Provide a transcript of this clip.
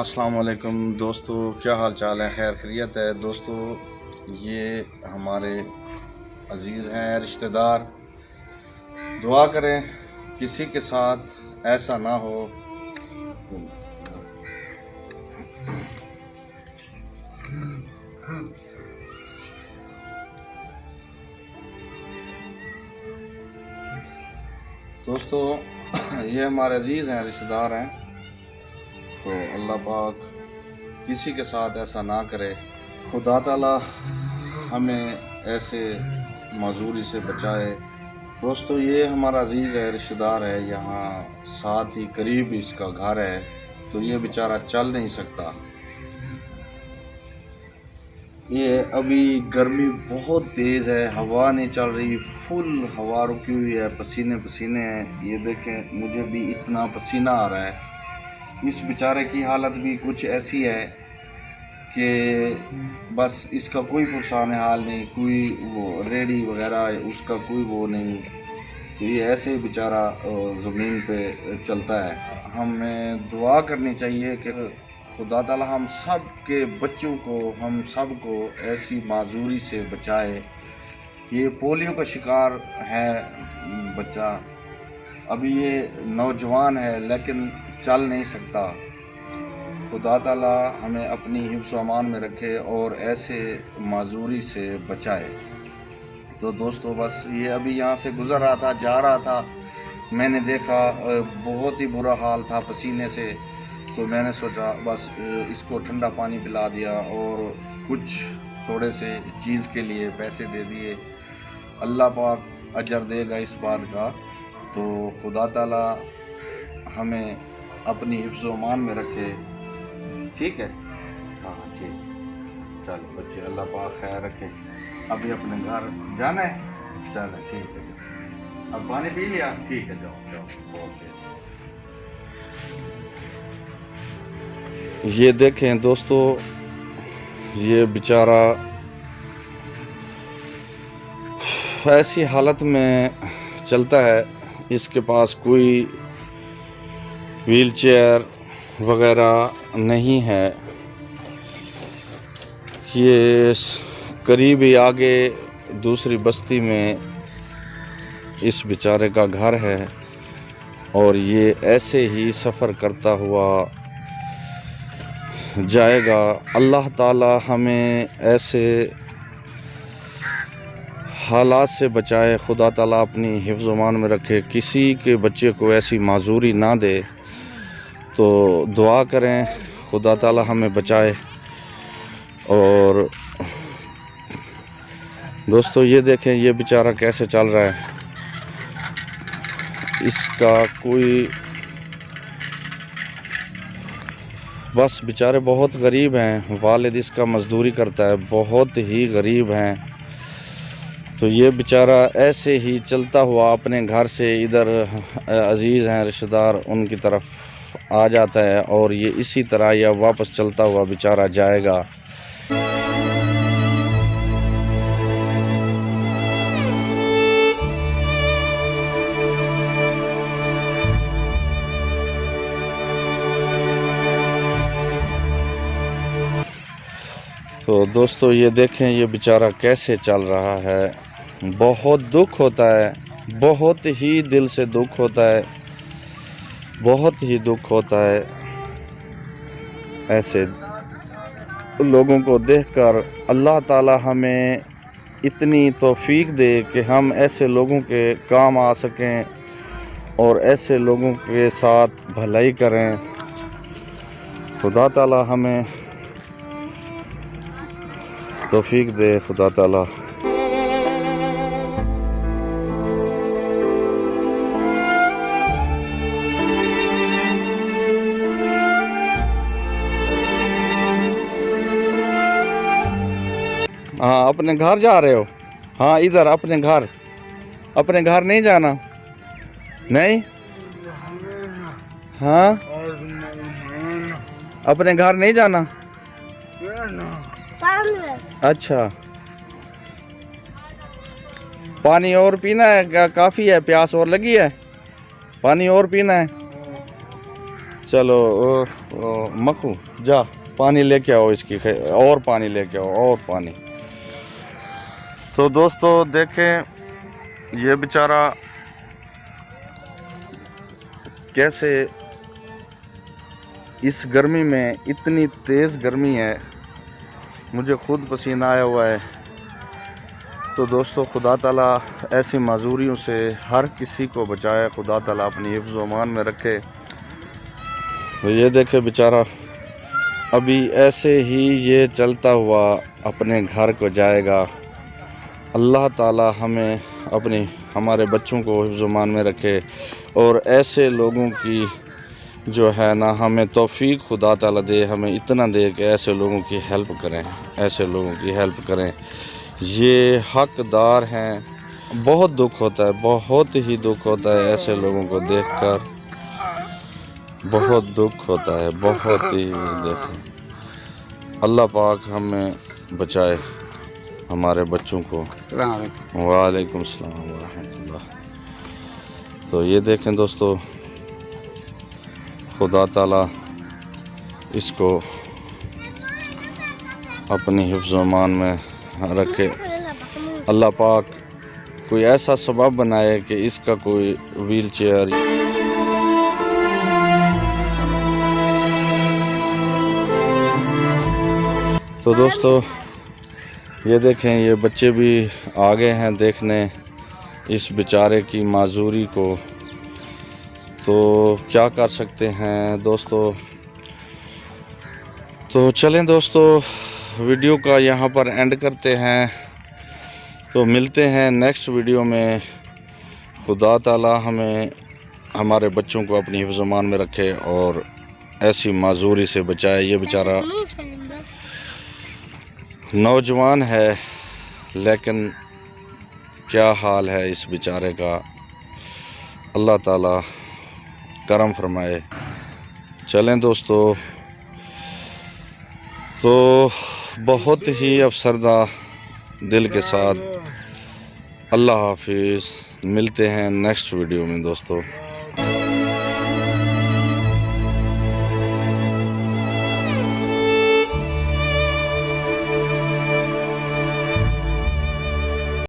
अस्सलाम वालेकुम दोस्तों, क्या हाल चाल है? खैर खैरियत है दोस्तों। ये हमारे अजीज़ हैं, रिश्तेदार। दुआ करें किसी के साथ ऐसा ना हो। दोस्तों ये हमारे अजीज़ हैं, रिश्तेदार हैं, तो अल्लाह पाक किसी के साथ ऐसा ना करे। खुदा ताला हमें ऐसे माजूरी से बचाए। दोस्तों ये हमारा अजीज़ है, रिश्तेदार है, यहाँ साथ ही करीब इसका घर है, तो ये बेचारा चल नहीं सकता। ये अभी गर्मी बहुत तेज़ है, हवा नहीं चल रही, फुल हवा रुकी हुई है, पसीने पसीने हैं। ये देखें, मुझे भी इतना पसीना आ रहा है। इस बेचारे की हालत भी कुछ ऐसी है कि बस इसका कोई पुरसान हाल नहीं, कोई वो रेडी वगैरह उसका कोई वो नहीं। तो ये ऐसे ही बेचारा ज़मीन पे चलता है। हमें दुआ करनी चाहिए कि खुदा ताला हम सब के बच्चों को, हम सब को ऐसी माजूरी से बचाए। ये पोलियो का शिकार है बच्चा, अभी ये नौजवान है लेकिन चल नहीं सकता। खुदा ताला हमें अपनी हिफ्ज़ अमान में रखे और ऐसे माजूरी से बचाए। तो दोस्तों बस ये अभी यहाँ से गुज़र रहा था, जा रहा था, मैंने देखा बहुत ही बुरा हाल था पसीने से, तो मैंने सोचा बस इसको ठंडा पानी पिला दिया और कुछ थोड़े से चीज़ के लिए पैसे दे दिए। अल्लाह पाक अजर देगा इस बात का। तो खुदा ताला हमें अपनी हिफ्ज़ अमान में रखे। ठीक है, हाँ ठीक, चलो बच्चे, अल्लाह पाक खैर रखे। अभी अपने घर जाना है, चलो ठीक है। अब पानी पी लिया? ठीक है, जाओ जाओ, ओके। ये देखें दोस्तों, ये बेचारा ऐसी हालत में चलता है, इसके पास कोई व्हीलचेयर वगैरह नहीं है। ये करीब ही आगे दूसरी बस्ती में इस बेचारे का घर है और ये ऐसे ही सफ़र करता हुआ जाएगा। अल्लाह ताला हमें ऐसे हालात से बचाए, खुदा ताला अपनी हिफ्ज़ अमान में रखे, किसी के बच्चे को ऐसी माजूरी ना दे। तो दुआ करें खुदा ताला हमें बचाए। और दोस्तों ये देखें, ये बेचारा कैसे चल रहा है, इसका कोई, बस बेचारे बहुत गरीब हैं। वालिद इसका मज़दूरी करता है, बहुत ही गरीब हैं। तो ये बेचारा ऐसे ही चलता हुआ अपने घर से इधर अजीज़ हैं रिश्तेदार उनकी तरफ आ जाता है और ये इसी तरह या वापस चलता हुआ बेचारा जाएगा। तो दोस्तों ये देखें, ये बेचारा कैसे चल रहा है। बहुत दुख होता है, बहुत ही दिल से दुख होता है, बहुत ही दुख होता है ऐसे लोगों को देखकर। अल्लाह ताला हमें इतनी तौफीक दे कि हम ऐसे लोगों के काम आ सकें और ऐसे लोगों के साथ भलाई करें। खुदा ताला हमें तौफीक दे, खुदा ताला। हाँ, अपने घर जा रहे हो? हाँ, इधर अपने घर नहीं जाना? नहीं, हाँ, अपने घर नहीं जाना? अच्छा, पानी और पीना है? काफ़ी है, प्यास और लगी है, पानी और पीना है? चलो मखू जा पानी लेके आओ इसकी और पानी लेके आओ और पानी। तो दोस्तों देखें ये बेचारा कैसे इस गर्मी में, इतनी तेज़ गर्मी है, मुझे खुद पसीना आया हुआ है। तो दोस्तों खुदा ताला ऐसी माजूरियों से हर किसी को बचाए, खुदा ताला अपनी हिफ्ज़ व अमान में रखे। तो ये देखे बेचारा अभी ऐसे ही ये चलता हुआ अपने घर को जाएगा। अल्लाह ताला हमें हमारे बच्चों को हिफ्ज़ व अमान में रखे और ऐसे लोगों की जो है ना हमें तौफीक खुदा ताला दे, हमें इतना दे कि ऐसे लोगों की हेल्प करें, ऐसे लोगों की हेल्प करें। ये हकदार हैं। बहुत दुख होता है, बहुत ही दुख होता है ऐसे लोगों को देखकर, बहुत दुख होता है, बहुत ही। देखें अल्लाह पाक हमें बचाए, हमारे बच्चों को। वालेकुम सलाम व रहमतुल्लाह। तो ये देखें दोस्तों खुदा ताला इसको अपनी हिफ्ज़ व अमान में रखे। अल्लाह पाक कोई ऐसा सबब बनाए कि इसका कोई व्हील चेयर। तो दोस्तों ये देखें ये बच्चे भी आ गए हैं देखने इस बेचारे की माजूरी को। तो क्या कर सकते हैं दोस्तों। तो चलें दोस्तों वीडियो का यहाँ पर एंड करते हैं। तो मिलते हैं नेक्स्ट वीडियो में। खुदा ताला हमें हमारे बच्चों को अपनी हिफ्ज़ अमान में रखे और ऐसी माजूरी से बचाए। ये बेचारा नौजवान है लेकिन क्या हाल है इस बेचारे का, अल्लाह ताला करम फरमाए। चलें दोस्तों तो बहुत ही अफसरदा दिल के साथ अल्लाह हाफिज़। मिलते हैं नेक्स्ट वीडियो में दोस्तों।